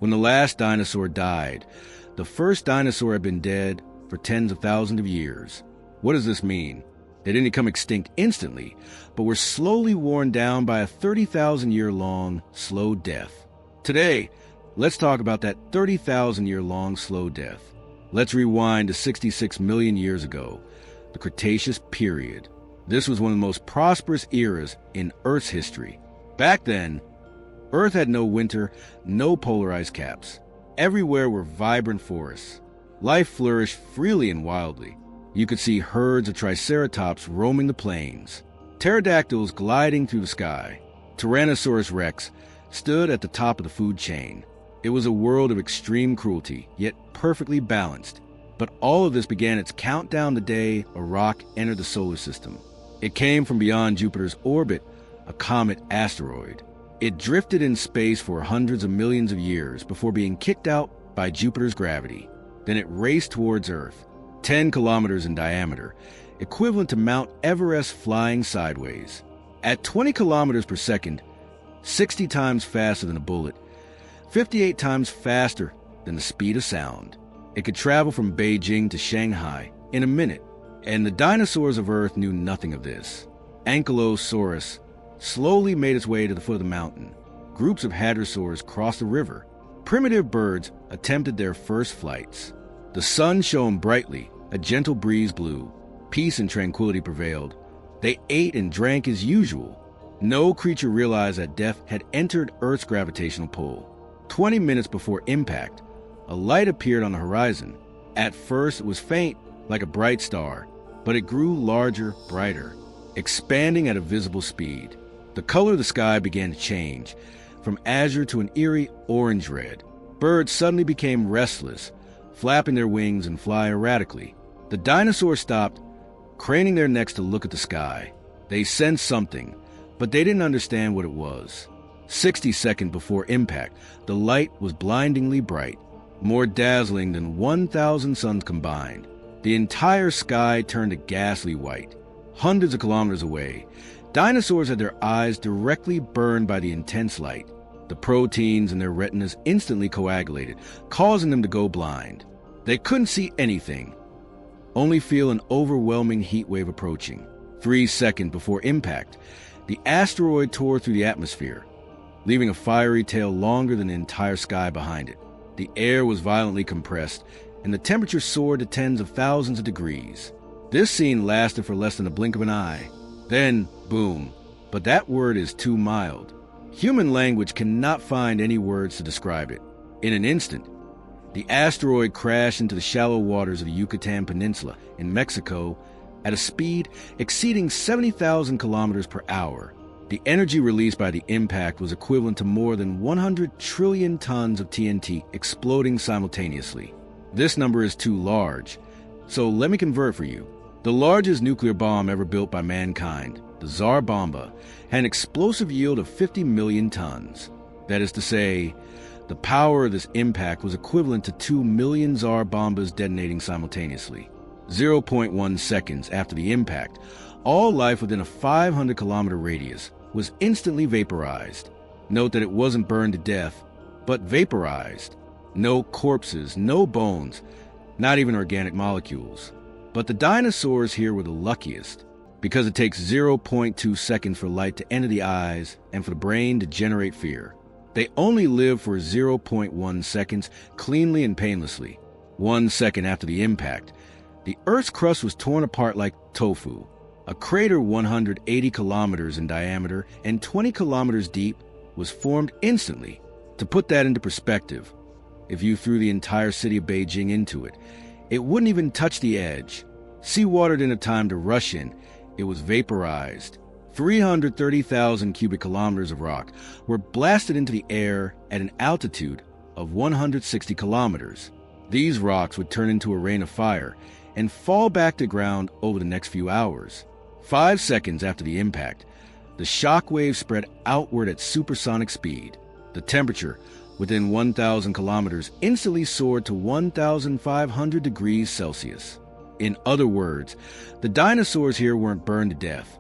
when the last dinosaur died. The first dinosaur had been dead for tens of thousands of years. What does this mean? They didn't become extinct instantly, but were slowly worn down by a 30,000-year-long slow death. Today, let's talk about that 30,000-year-long slow death. Let's rewind to 66 million years ago, the Cretaceous period. This was one of the most prosperous eras in Earth's history. Back then, Earth had no winter, no polar ice caps. Everywhere were vibrant forests. Life flourished freely and wildly. You could see herds of triceratops roaming the plains, pterodactyls gliding through the sky. Tyrannosaurus rex stood at the top of the food chain. It was a world of extreme cruelty, yet perfectly balanced. But all of this began its countdown the day a rock entered the solar system. It came from beyond Jupiter's orbit, a comet asteroid. It drifted in space for hundreds of millions of years before being kicked out by Jupiter's gravity. Then it raced towards Earth, 10 kilometers in diameter, equivalent to Mount Everest flying sideways. At 20 kilometers per second, 60 times faster than a bullet, 58 times faster than the speed of sound. It could travel from Beijing to Shanghai in a minute, and the dinosaurs of Earth knew nothing of this. Ankylosaurus slowly made its way to the foot of the mountain. Groups of hadrosaurs crossed the river. Primitive birds attempted their first flights. The sun shone brightly, a gentle breeze blew. Peace and tranquility prevailed. They ate and drank as usual. No creature realized that death had entered Earth's gravitational pull. 20 minutes before impact, a light appeared on the horizon. At first, it was faint, like a bright star, but it grew larger, brighter, expanding at a visible speed. The color of the sky began to change, from azure to an eerie orange-red. Birds suddenly became restless, flapping their wings and fly erratically. The dinosaurs stopped, craning their necks to look at the sky. They sensed something, but they didn't understand what it was. 60 seconds before impact, the light was blindingly bright, more dazzling than 1,000 suns combined. The entire sky turned a ghastly white. Hundreds of kilometers away, dinosaurs had their eyes directly burned by the intense light. The proteins in their retinas instantly coagulated, causing them to go blind. They couldn't see anything, only feel an overwhelming heat wave approaching. 3 seconds before impact, the asteroid tore through the atmosphere, leaving a fiery tail longer than the entire sky behind it. The air was violently compressed, and the temperature soared to tens of thousands of degrees. This scene lasted for less than a blink of an eye. Then, boom. But that word is too mild. Human language cannot find any words to describe it. In an instant, the asteroid crashed into the shallow waters of the Yucatan Peninsula in Mexico at a speed exceeding 70,000 kilometers per hour. The energy released by the impact was equivalent to more than 100 trillion tons of TNT exploding simultaneously. This number is too large, so let me convert for you. The largest nuclear bomb ever built by mankind, the Tsar Bomba, had an explosive yield of 50 million tons. That is to say, the power of this impact was equivalent to 2 million Tsar Bombas detonating simultaneously. 0.1 seconds after the impact, all life within a 500-kilometer radius was instantly vaporized. Note that it wasn't burned to death, but vaporized. No corpses, no bones, not even organic molecules. But the dinosaurs here were the luckiest, because it takes 0.2 seconds for light to enter the eyes and for the brain to generate fear. They only lived for 0.1 seconds, cleanly and painlessly. 1 second after the impact, the Earth's crust was torn apart like tofu. A crater 180 kilometers in diameter and 20 kilometers deep was formed instantly. To put that into perspective, if you threw the entire city of Beijing into it, it wouldn't even touch the edge. Seawater didn't have time to rush in. It was vaporized. 330,000 cubic kilometers of rock were blasted into the air at an altitude of 160 kilometers. These rocks would turn into a rain of fire and fall back to ground over the next few hours. 5 seconds after the impact, the shock wave spread outward at supersonic speed. The temperature within 1,000 kilometers instantly soared to 1,500 degrees Celsius. In other words, the dinosaurs here weren't burned to death.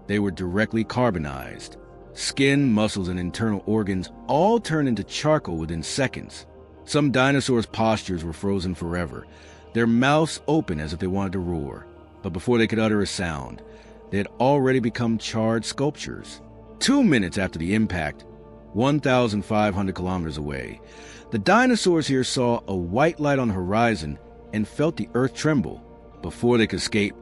They were directly carbonized. Skin, muscles, and internal organs all turned into charcoal within seconds. Some dinosaurs' postures were frozen forever, their mouths open as if they wanted to roar. But before they could utter a sound, they had already become charred sculptures. 2 minutes after the impact, 1,500 kilometers away, the dinosaurs here saw a white light on the horizon and felt the earth tremble. Before they could escape,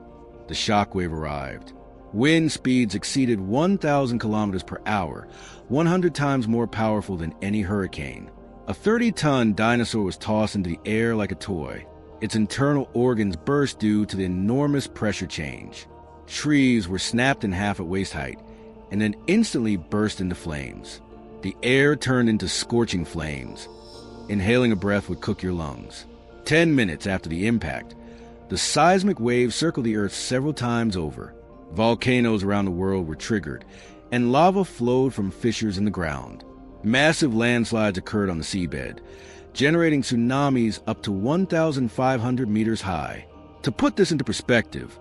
the shockwave arrived. Wind speeds exceeded 1,000 kilometers per hour, 100 times more powerful than any hurricane. A 30-ton dinosaur was tossed into the air like a toy. Its internal organs burst due to the enormous pressure change. Trees were snapped in half at waist height and then instantly burst into flames. The air turned into scorching flames. Inhaling a breath would cook your lungs. 10 minutes after the impact, the seismic waves circled the Earth several times over. Volcanoes around the world were triggered, and lava flowed from fissures in the ground. Massive landslides occurred on the seabed, generating tsunamis up to 1,500 meters high. To put this into perspective,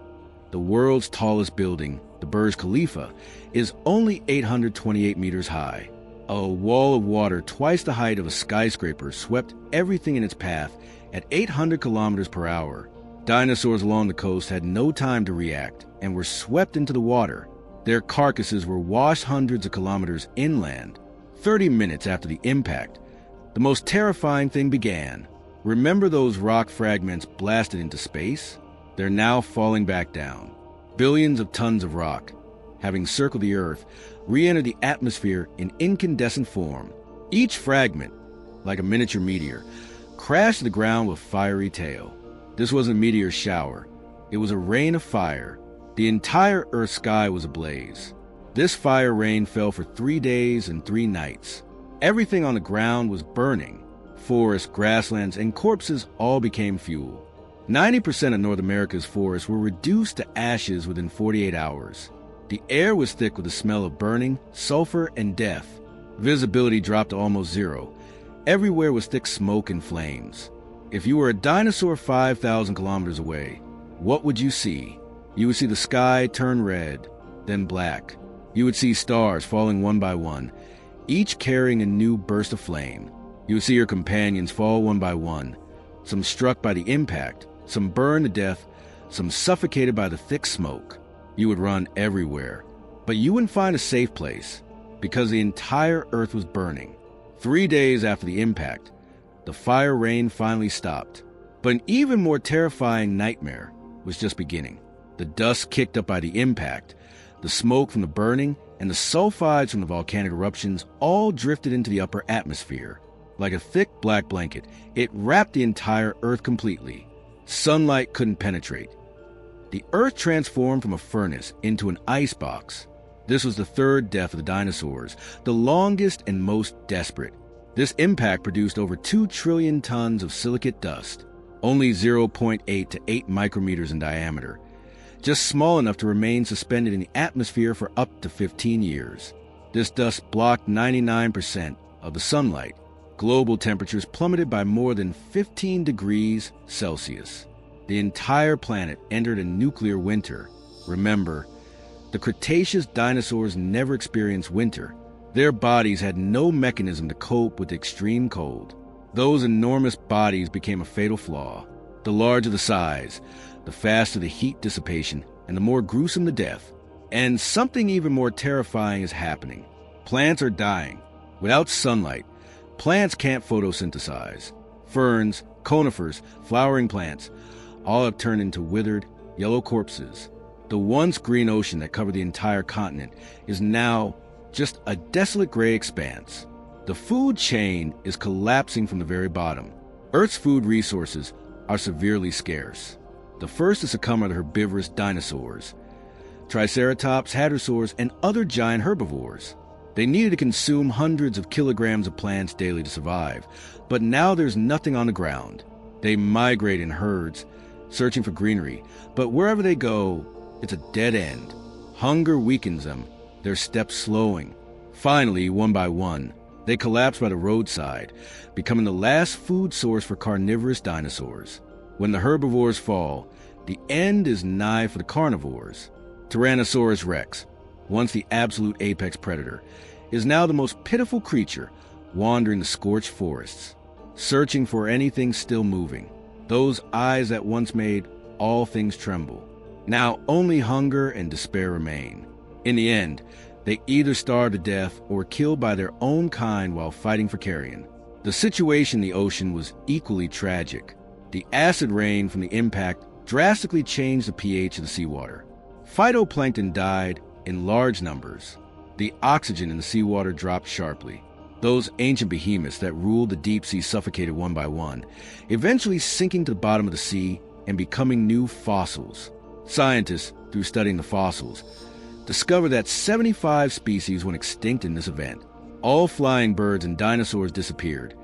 the world's tallest building, the Burj Khalifa, is only 828 meters high. A wall of water twice the height of a skyscraper swept everything in its path at 800 kilometers per hour. Dinosaurs along the coast had no time to react and were swept into the water. Their carcasses were washed hundreds of kilometers inland. 30 minutes after the impact, the most terrifying thing began. Remember those rock fragments blasted into space? They're now falling back down. Billions of tons of rock, having circled the Earth, re-entered the atmosphere in incandescent form. Each fragment, like a miniature meteor, crashed to the ground with fiery tail. This wasn't a meteor shower. It was a rain of fire. The entire Earth sky was ablaze. This fire rain fell for 3 days and 3 nights. Everything on the ground was burning. Forests, grasslands, and corpses all became fuel. 90% of North America's forests were reduced to ashes within 48 hours. The air was thick with the smell of burning, sulfur, and death. Visibility dropped to almost zero. Everywhere was thick smoke and flames. If you were a dinosaur 5,000 kilometers away, what would you see? You would see the sky turn red, then black. You would see stars falling one by one, each carrying a new burst of flame. You would see your companions fall one by one, some struck by the impact, some burned to death, some suffocated by the thick smoke. You would run everywhere, but you wouldn't find a safe place because the entire Earth was burning. 3 days after the impact, the fire rain finally stopped. But an even more terrifying nightmare was just beginning. The dust kicked up by the impact, the smoke from the burning, and the sulfides from the volcanic eruptions all drifted into the upper atmosphere. Like a thick black blanket, it wrapped the entire Earth completely. Sunlight couldn't penetrate. The Earth transformed from a furnace into an icebox. This was the third death of the dinosaurs, the longest and most desperate. This impact produced over 2 trillion tons of silicate dust, only 0.8 to 8 micrometers in diameter, just small enough to remain suspended in the atmosphere for up to 15 years. This dust blocked 99% of the sunlight. Global temperatures plummeted by more than 15 degrees Celsius. The entire planet entered a nuclear winter. Remember, the Cretaceous dinosaurs never experienced winter. Their bodies had no mechanism to cope with extreme cold. Those enormous bodies became a fatal flaw. The larger the size, the faster the heat dissipation, and the more gruesome the death. And something even more terrifying is happening. Plants are dying. Without sunlight, plants can't photosynthesize. Ferns, conifers, flowering plants, all have turned into withered, yellow corpses. The once green ocean that covered the entire continent is now just a desolate gray expanse. The food chain is collapsing from the very bottom. Earth's food resources are severely scarce. The first to succumb are the herbivorous dinosaurs, Triceratops, hadrosaurs, and other giant herbivores. They needed to consume hundreds of kilograms of plants daily to survive, but now there's nothing on the ground. They migrate in herds, searching for greenery, but wherever they go, it's a dead end. Hunger weakens them, their steps slowing. Finally, one by one, they collapse by the roadside, becoming the last food source for carnivorous dinosaurs. When the herbivores fall, the end is nigh for the carnivores. Tyrannosaurus rex, once the absolute apex predator, is now the most pitiful creature wandering the scorched forests, searching for anything still moving. Those eyes that once made all things tremble. Now only hunger and despair remain. In the end, they either starve to death or killed by their own kind while fighting for carrion. The situation in the ocean was equally tragic. The acid rain from the impact drastically changed the pH of the seawater. Phytoplankton died in large numbers. The oxygen in the seawater dropped sharply. Those ancient behemoths that ruled the deep sea suffocated one by one, eventually sinking to the bottom of the sea and becoming new fossils. Scientists, through studying the fossils, discovered that 75 species went extinct in this event. All flying birds and dinosaurs disappeared,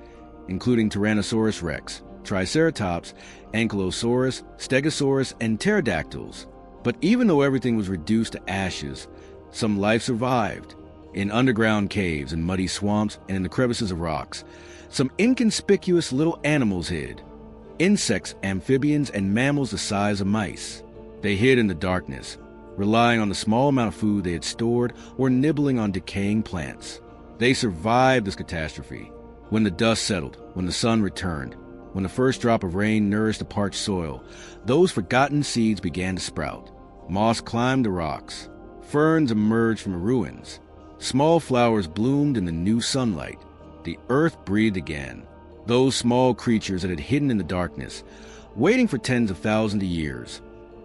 including Tyrannosaurus rex, Triceratops, Ankylosaurus, Stegosaurus, and pterodactyls. But even though everything was reduced to ashes, some life survived. In underground caves and muddy swamps and in the crevices of rocks, some inconspicuous little animals hid. Insects, amphibians, and mammals the size of mice. They hid in the darkness, relying on the small amount of food they had stored or nibbling on decaying plants. They survived this catastrophe. When the dust settled, when the sun returned, when the first drop of rain nourished the parched soil, those forgotten seeds began to sprout. Moss climbed the rocks. Ferns emerged from the ruins. Small flowers bloomed in the new sunlight. The earth breathed again. Those small creatures that had hidden in the darkness, waiting for tens of thousands of years,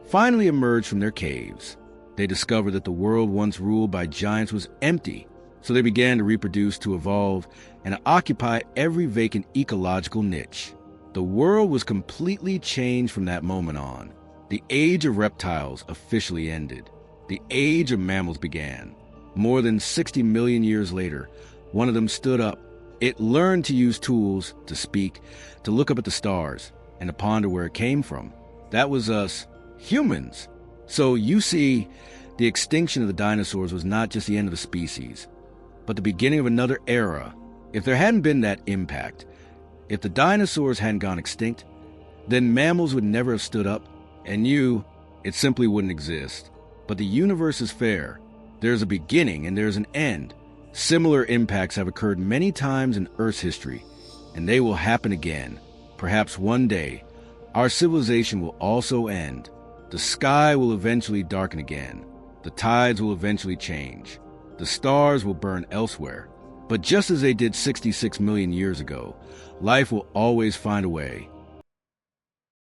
finally emerged from their caves. They discovered that the world once ruled by giants was empty, so they began to reproduce, to evolve, and to occupy every vacant ecological niche. The world was completely changed from that moment on. The age of reptiles officially ended. The age of mammals began. More than 60 million years later, one of them stood up. It learned to use tools, to speak, to look up at the stars, and to ponder where it came from. That was us, humans. So you see, the extinction of the dinosaurs was not just the end of a species, but the beginning of another era. If there hadn't been that impact, if the dinosaurs hadn't gone extinct, then mammals would never have stood up, and it simply wouldn't exist. But the universe is fair. There's a beginning and there's an end. Similar impacts have occurred many times in Earth's history, and they will happen again. Perhaps one day, our civilization will also end. The sky will eventually darken again. The tides will eventually change. The stars will burn elsewhere. But just as they did 66 million years ago, life will always find a way.